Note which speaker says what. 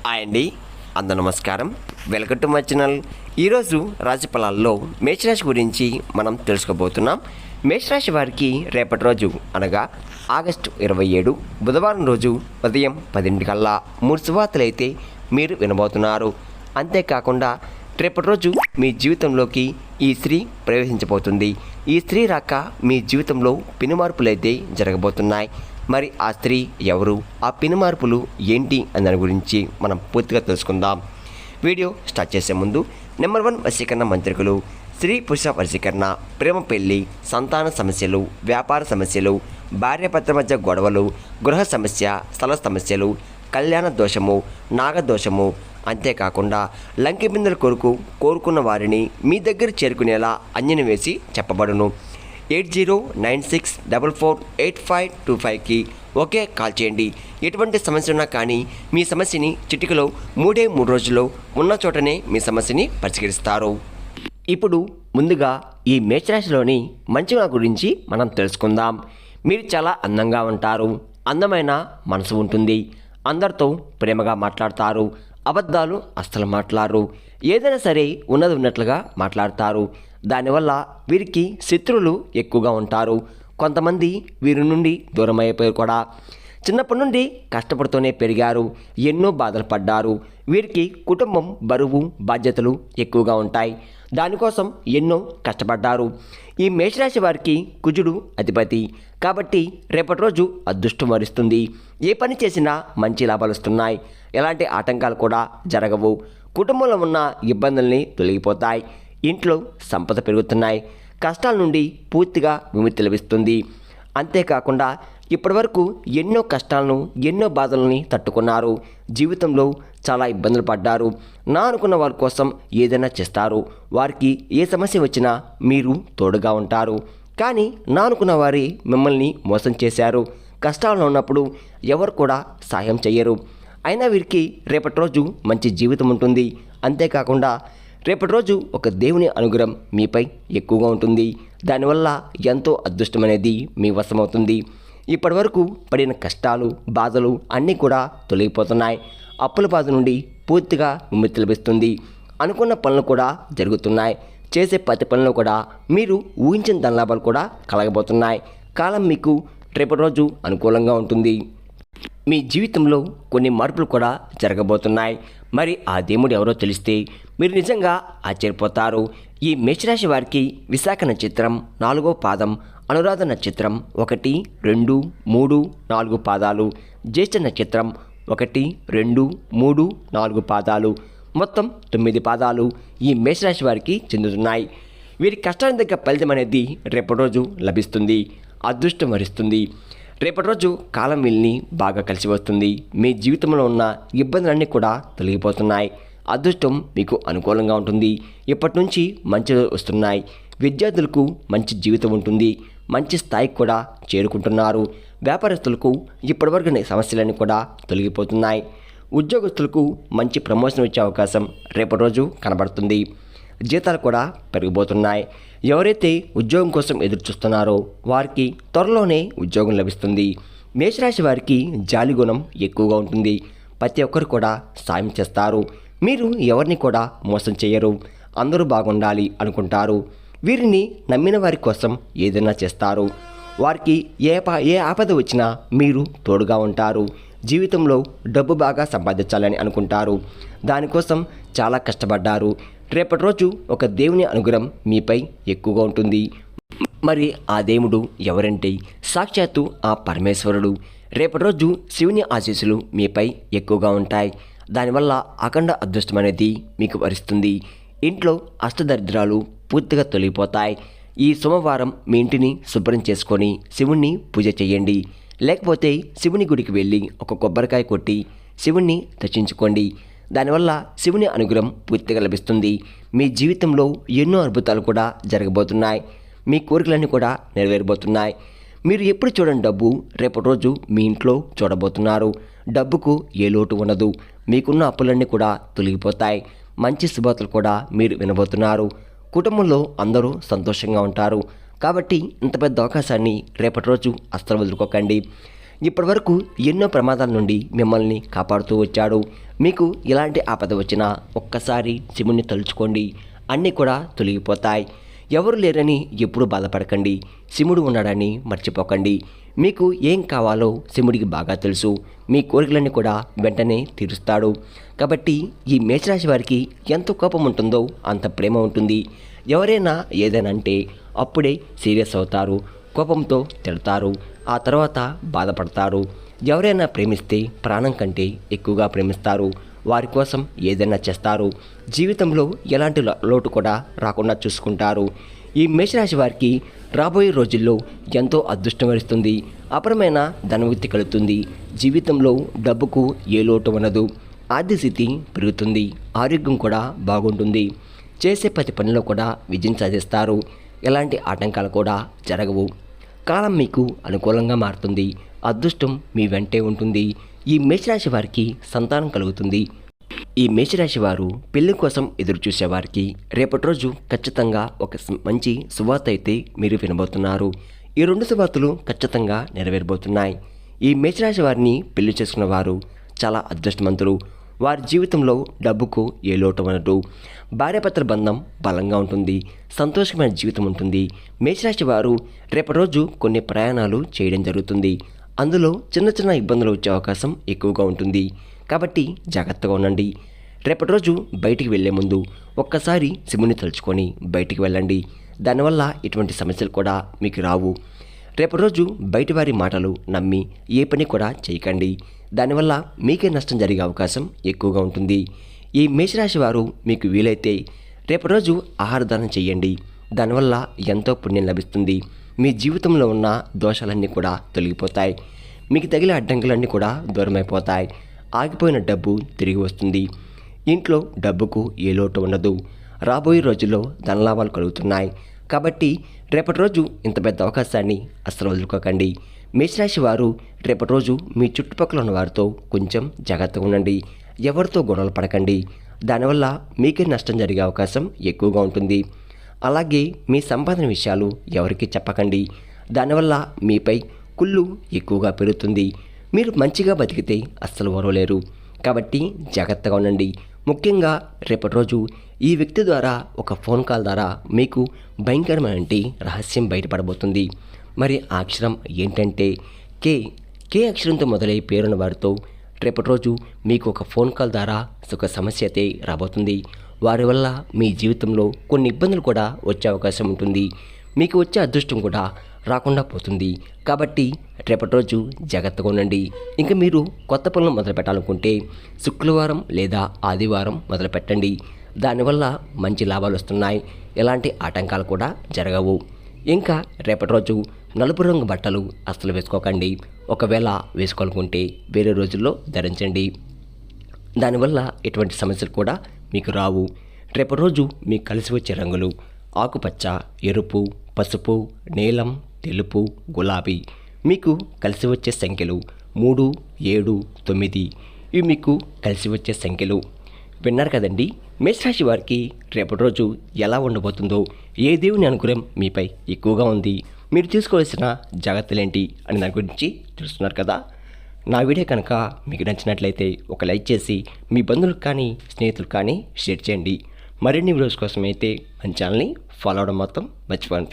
Speaker 1: Hi అండి, అందరూ నమస్కారం. Welcome to my channel. ఈరోజు రాశి ఫలాల్లో మేషరాశి గురించి మనం తెలుసుకోబోతున్నాం. మేషరాశి వారికి రేపటి రోజు అనగా ఆగస్టు 27 బుధవారం రోజు ఉదయం 10 కల్లా 3 శుభవార్తలు అయితే మీరు వినబోతున్నారు. అంతేకాకుండా రేపటి రోజు మీ జీవితంలోకి ఈ స్త్రీ ప్రవేశించబోతుంది. ఈ స్త్రీ రాక మీ జీవితంలో పెనుమార్పులైతే జరగబోతున్నాయి. మరి ఆ స్త్రీ ఎవరు, ఆ పెను మార్పులు ఏంటి అన్న దాని గురించి మనం పూర్తిగా తెలుసుకుందాం. వీడియో స్టార్ట్ చేసే ముందు నెంబర్ 1 వశీకరణ మంత్రికులు, స్త్రీ పురుష వశీకరణ, ప్రేమ పెళ్లి, సంతాన సమస్యలు, వ్యాపార సమస్యలు, భార్యాభర్తల మధ్య గొడవలు, గృహ సమస్య, స్థల సమస్యలు, కళ్యాణ దోషము, నాగదోషము, అంతేకాకుండా లంకి బిందెల కొరకు కోరుకున్న వారిని మీ దగ్గర చేరుకునేలా అంజనం వేసి చెప్పబడును. 8096448525కి ఒకే కాల్ చేయండి. ఎటువంటి సమస్య ఉన్నా కానీ మీ సమస్యని చిటికలో 3 రోజుల్లో ఉన్న చోటనే మీ సమస్యని పరిష్కరిస్తారు. ఇప్పుడు ముందుగా ఈ మేషరాశిలోని మంచిగా గురించి మనం తెలుసుకుందాం. మీరు చాలా అందంగా ఉంటారు, అందమైన మనసు ఉంటుంది, అందరితో ప్రేమగా మాట్లాడతారు, అబద్ధాలు అస్సలు మాట్లాడరు, ఏదైనా సరే ఉన్నది ఉన్నట్లుగా మాట్లాడతారు. దానివల్ల వీరికి శత్రువులు ఎక్కువగా ఉంటారు. కొంతమంది వీరి నుండి దూరం అయిపోయారు కూడా. చిన్నప్పటి నుండి కష్టపడుతూనే పెరిగారు, ఎన్నో బాధలు పడ్డారు. వీరికి కుటుంబం బరువు బాధ్యతలు ఎక్కువగా ఉంటాయి. దానికోసం ఎన్నో కష్టపడ్డారు. ఈ మేషరాశి వారికి కుజుడు అధిపతి కాబట్టి రేపటి రోజు అదృష్టం వరిస్తుంది. ఏ పని చేసినా మంచి లాభాలు వస్తున్నాయి. ఎలాంటి ఆటంకాలు కూడా జరగవు. కుటుంబంలో ఉన్న ఇబ్బందుల్ని తొలగిపోతాయి. ఇంట్లో సంపద పెరుగుతున్నాయి. కష్టాల నుండి పూర్తిగా విముక్తి లభిస్తుంది. అంతేకాకుండా ఇప్పటివరకు ఎన్నో కష్టాలను ఎన్నో బాధలని తట్టుకున్నారు. జీవితంలో చాలా ఇబ్బందులు పడ్డారు. నా అనుకున్న వారి కోసం ఏదైనా చేస్తారు. వారికి ఏ సమస్య వచ్చినా మీరు తోడుగా ఉంటారు. కానీ నా అనుకున్న వారి మిమ్మల్ని మోసం చేశారు. కష్టాల్లో ఉన్నప్పుడు ఎవరు కూడా సాయం చెయ్యరు. అయినా వీరికి రేపటి రోజు మంచి జీవితం ఉంటుంది. అంతేకాకుండా రేపటి రోజు ఒక దేవుని అనుగ్రహం మీపై ఎక్కువగా ఉంటుంది. దానివల్ల ఎంతో అదృష్టం అనేది మీ వశమవుతుంది. ఇప్పటి వరకు పడిన కష్టాలు బాధలు అన్నీ కూడా తొలగిపోతున్నాయి. అప్పుల బాధ నుండి పూర్తిగా విముక్తి లభిస్తుంది. అనుకున్న పనులు కూడా జరుగుతున్నాయి. చేసే ప్రతి పనులు కూడా మీరు ఊహించిన ధనలాభాలు కూడా కలగబోతున్నాయి. కాలం మీకు రేపటి రోజు అనుకూలంగా ఉంటుంది. మీ జీవితంలో కొన్ని మార్పులు కూడా జరగబోతున్నాయి. మరి ఆ దేవుడు ఎవరో తెలిస్తే మీరు నిజంగా ఆశ్చర్యపోతారు. ఈ మేషరాశి వారికి విశాఖ నక్షత్రం 4వ పాదం, అనురాధ నక్షత్రం 1, 2, 3, 4 పాదాలు, జ్యేష్ఠ నక్షత్రం 1, 2, 3, 4 పాదాలు, మొత్తం 9 పాదాలు ఈ మేషరాశి వారికి చెందుతున్నాయి. వీరి కష్టానికి దగ్గర ఫలితం అనేది రేపటి రోజు లభిస్తుంది. అదృష్టం వరిస్తుంది. రేపటి రోజు కాలం వీళ్ళని బాగా కలిసి వస్తుంది. మీ జీవితంలో ఉన్న ఇబ్బందులన్నీ కూడా తొలగిపోతున్నాయి. అదృష్టం మీకు అనుకూలంగా ఉంటుంది. ఇప్పటి నుంచి మంచి వస్తున్నాయి. విద్యార్థులకు మంచి జీవితం ఉంటుంది. మంచి స్థాయికి కూడా చేరుకుంటున్నారు. వ్యాపారస్తులకు ఇప్పటివరకు సమస్యలన్నీ కూడా తొలగిపోతున్నాయి. ఉద్యోగస్తులకు మంచి ప్రమోషన్ వచ్చే అవకాశం రేపటి రోజు కనబడుతుంది. జీతాలు కూడా పెరిగిపోతున్నాయి. ఎవరైతే ఉద్యోగం కోసం ఎదురు చూస్తున్నారో వారికి త్వరలోనే ఉద్యోగం లభిస్తుంది. మేషరాశి వారికి జాలి గుణం ఎక్కువగా ఉంటుంది. ప్రతి ఒక్కరు కూడా సాయం చేస్తారు. మీరు ఎవరిని కూడా మోసం చేయరు. అందరూ బాగుండాలి అనుకుంటారు. వీరిని నమ్మిన వారి కోసం ఏదైనా చేస్తారు. వారికి ఏ ఆపద వచ్చినా మీరు తోడుగా ఉంటారు. జీవితంలో డబ్బు బాగా సంపాదించాలని అనుకుంటారు. దానికోసం చాలా కష్టపడ్డారు. రేపటి రోజు ఒక దేవుని అనుగ్రహం మీపై ఎక్కువగా ఉంటుంది. మరి ఆ దేవుడు ఎవరంటే సాక్షాత్తు ఆ పరమేశ్వరుడు. రేపటి రోజు శివుని ఆశీస్సులు మీపై ఎక్కువగా ఉంటాయి. దానివల్ల అఖండ అదృష్టం అనేది మీకు వరిస్తుంది. ఇంట్లో అష్టదరిద్రాలు పూర్తిగా తొలగిపోతాయి. ఈ సోమవారం మీ ఇంటిని శుభ్రం చేసుకొని శివుణ్ణి పూజ చేయండి. లేకపోతే శివుని గుడికి వెళ్ళి ఒక కొబ్బరికాయ కొట్టి శివుణ్ణి దర్శించుకోండి. దానివల్ల శివుని అనుగ్రహం పూర్తిగా లభిస్తుంది. మీ జీవితంలో ఎన్నో అద్భుతాలు కూడా జరగబోతున్నాయి. మీ కోరికలన్నీ కూడా నెరవేరబోతున్నాయి. మీరు ఎప్పుడు చూడండి డబ్బు రేపటి రోజు మీ ఇంట్లో చూడబోతున్నారు. డబ్బుకు ఏ లోటు ఉండదు. మీకున్న అప్పులన్నీ కూడా తొలగిపోతాయి. మంచి శుభార్తలు కూడా మీరు వినబోతున్నారు. కుటుంబంలో అందరూ సంతోషంగా ఉంటారు. కాబట్టి ఇంత పెద్ద అవకాశాన్ని రేపటి రోజు అస్సలు వదులుకోకండి. ఇప్పటివరకు ఎన్నో ప్రమాదాల నుండి మిమ్మల్ని కాపాడుతూ వచ్చాడు. మీకు ఎలాంటి ఆపద వచ్చినా ఒక్కసారి శివుణ్ణి తలుచుకోండి, అన్నీ కూడా తొలగిపోతాయి. ఎవరు లేరని ఎప్పుడూ బాధపడకండి, శివుడు ఉన్నాడని మర్చిపోకండి. మీకు ఏం కావాలో శివుడికి బాగా తెలుసు. మీ కోరికలన్నీ కూడా వెంటనే తీరుస్తాడు. కాబట్టి ఈ మేషరాశి వారికి ఎంత కోపం ఉంటుందో అంత ప్రేమ ఉంటుంది. ఎవరైనా ఏదైనా అంటే అప్పుడే సీరియస్ అవుతారు, కోపంతో తిడతారు, ఆ తర్వాత బాధపడతారు. ఎవరైనా ప్రేమిస్తే ప్రాణం కంటే ఎక్కువగా ప్రేమిస్తారు. వారి కోసం ఏదైనా చేస్తారు. జీవితంలో ఎలాంటి లోటు కూడా రాకుండా చూసుకుంటారు. ఈ మేషరాశి వారికి రాబోయే రోజుల్లో ఎంతో అదృష్టం వరిస్తుంది. అపరమైన ధనవృద్ధి కలుగుతుంది. జీవితంలో డబ్బుకు ఏ లోటు ఉండదు. ఆర్థిక స్థితి పెరుగుతుంది. ఆరోగ్యం కూడా బాగుంటుంది. చేసే ప్రతి పనిలో కూడా విజయం సాధిస్తారు. ఎలాంటి ఆటంకాలు కూడా జరగవు. కాలం మీకు అనుకూలంగా మారుతుంది. అదృష్టం మీ వెంటే ఉంటుంది. ఈ మేషరాశి వారికి సంతానం కలుగుతుంది. ఈ మేషరాశి వారు పెళ్లి కోసం ఎదురు చూసేవారికి రేపటి రోజు ఖచ్చితంగా ఒక మంచి శుభవార్త అయితే మీరు వినబోతున్నారు. ఈ 2 శుభవార్తలు ఖచ్చితంగా నెరవేరబోతున్నాయి. ఈ మేషరాశి వారిని పెళ్లి చేసుకున్న వారు చాలా అదృష్టవంతులు. వారి జీవితంలో డబ్బుకు ఏ లోటు ఉండదు. భార్యాభర్తల బంధం బలంగా ఉంటుంది. సంతోషమైన జీవితం ఉంటుంది. మేషరాశి వారు రేపటి రోజు కొన్ని ప్రయాణాలు చేయడం జరుగుతుంది. అందులో చిన్న చిన్న ఇబ్బందులు వచ్చే అవకాశం ఎక్కువగా ఉంటుంది. కాబట్టి జాగ్రత్తగా ఉండండి. రేపటి రోజు బయటికి వెళ్లే ముందు ఒక్కసారి శివుని తలుచుకొని బయటికి వెళ్ళండి. దానివల్ల ఎటువంటి సమస్యలు కూడా మీకు రావు. రేపటి రోజు బయటి వారి మాటలు నమ్మి ఏ పని కూడా చేయకండి. దానివల్ల మీకే నష్టం జరిగే అవకాశం ఎక్కువగా ఉంటుంది. ఈ మేషరాశి వారు మీకు వీలైతే రేపటి రోజు ఆహార దానం చేయండి. దానివల్ల ఎంతో పుణ్యం లభిస్తుంది. మీ జీవితంలో ఉన్న దోషాలన్నీ కూడా తొలగిపోతాయి. మీకు తగిలే అడ్డంకులన్నీ కూడా దూరమైపోతాయి. ఆగిపోయిన డబ్బు తిరిగి వస్తుంది. ఇంట్లో డబ్బుకు ఏ లోటు ఉండదు. రాబోయే రోజుల్లో ధనలాభాలు కలుగుతున్నాయి. కాబట్టి రేపటి రోజు ఇంత పెద్ద అవకాశాన్ని అస్సలు వదులుకోకండి. మేషరాశి వారు రేపటి రోజు మీ చుట్టుపక్కల ఉన్న వారితో కొంచెం జాగ్రత్తగా ఉండండి. ఎవరితో గొడవలు పడకండి. దానివల్ల మీకే నష్టం జరిగే అవకాశం ఎక్కువగా ఉంటుంది. అలాగే మీ సంపాదన విషయాలు ఎవరికీ చెప్పకండి. దానివల్ల మీపై కుళ్ళు ఎక్కువగా పెరుగుతుంది. మీరు మంచిగా బతికితే అస్సలు ఓరవలేరు. కాబట్టి జాగ్రత్తగా ఉండండి. ముఖ్యంగా రేపటి రోజు ఈ వ్యక్తి ద్వారా ఒక ఫోన్ కాల్ ద్వారా మీకు భయంకరమైన రహస్యం బయటపడబోతుంది. మరి ఆ అక్షరం ఏంటంటే కే అక్షరంతో మొదలై పేరున్న వారితో రేపటి రోజు మీకు ఒక ఫోన్ కాల్ ద్వారా ఒక సమస్య అయితే రాబోతుంది. వారి వల్ల మీ జీవితంలో కొన్ని ఇబ్బందులు కూడా వచ్చే అవకాశం ఉంటుంది. మీకు వచ్చే అదృష్టం కూడా రాకుండా పోతుంది. కాబట్టి రేపటి రోజు జాగ్రత్తగా ఉండండి. ఇంకా మీరు కొత్త పనులు మొదలు పెట్టాలనుకుంటే శుక్రవారం లేదా ఆదివారం మొదలు పెట్టండి. దానివల్ల మంచి లాభాలు వస్తున్నాయి. ఎలాంటి ఆటంకాలు కూడా జరగవు. ఇంకా రేపటి రోజు నలుపు రంగు బట్టలు అస్సలు వేసుకోకండి. ఒకవేళ వేసుకోవాలనుకుంటే వేరే రోజుల్లో ధరించండి. దానివల్ల ఎటువంటి సమస్యలు కూడా మీకు రావు. రేపటి రోజు మీకు కలిసి వచ్చే రంగులు ఆకుపచ్చ, ఎరుపు, పసుపు, నీలం, తెలుపు, గులాబీ. మీకు కలిసి వచ్చే సంఖ్యలు 3, 7, 9. ఇవి మీకు కలిసి వచ్చే సంఖ్యలు. విన్నారు కదండి. మేషరాశి వారికి రేపటి రోజు ఎలా ఉండబోతుందో, ఏ దేవుని అనుగ్రహం మీపై ఎక్కువగా ఉంది, మీరు తీసుకోవాల్సిన జాగ్రత్తలేంటి అని దాని గురించి తెలుస్తున్నారు కదా. నా వీడియో కనుక మీకు నచ్చినట్లయితే ఒక లైక్ చేసి మీ బంధువులకు కానీ స్నేహితులకు కానీ షేర్ చేయండి. మరిన్ని వీడియోస్ కోసం అయితే మన ఛానల్ని ఫాలో అవడం మాత్రం మర్చిపోండి ఫ్రెండ్స్.